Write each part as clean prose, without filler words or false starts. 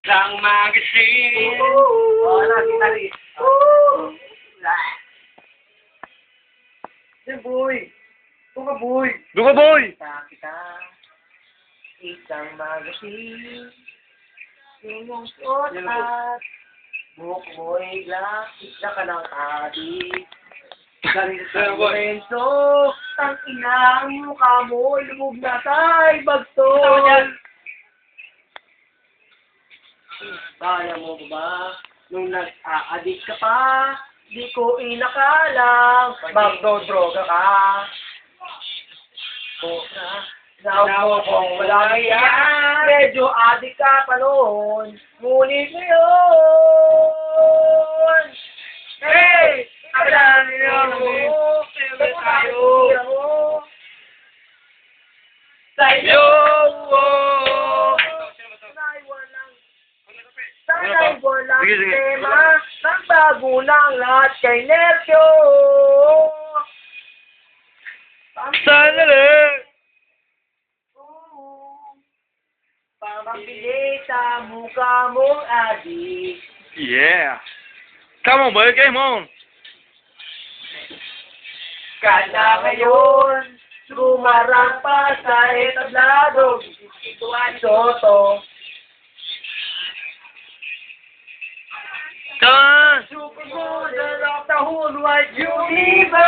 Isang magazine. Wala, kitari. Boy. Ito ka, boy. Doon ka, boy! Kita. Isang magazine. Yung suot at buhok mo'y glasis na ka ng adik. Ganito mo rin so, tang-ina ang mukha mo, lumog na tay, bagto. Kaya mo ba, nung nag-a-addict ka pa, di ko inakalang, magdodroga ka. Nawa kong wala yan, medyo addict ka pa noon, ngunit ngayon. Hey! Alam niyo mo, tayo. Tayo! Sana'y walang tema, nagbago ng lahat kay Nercio. Sana lang! Pambili sa mukha mong adik. Yeah! Come on, boy, game on! Kaya ngayon, sumarang pa sa etablado, ito ay soto. Come on! Super model of the whole wide universe!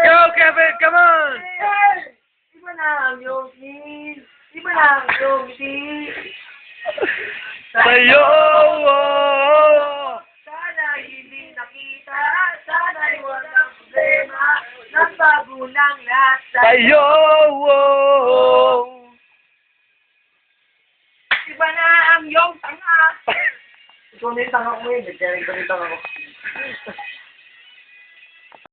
Go, Kevin, come on! Hey! Iba na ang iyong skill, iba na ang iyong skill. Sa'yo! Sana hindi nakita, sana'y walang problema, nagbago ng lahat Sa'yo! Iba na ang iyong tanga. Ikaw na yung tanga ko yun, nagkaring ko yung tanga ko.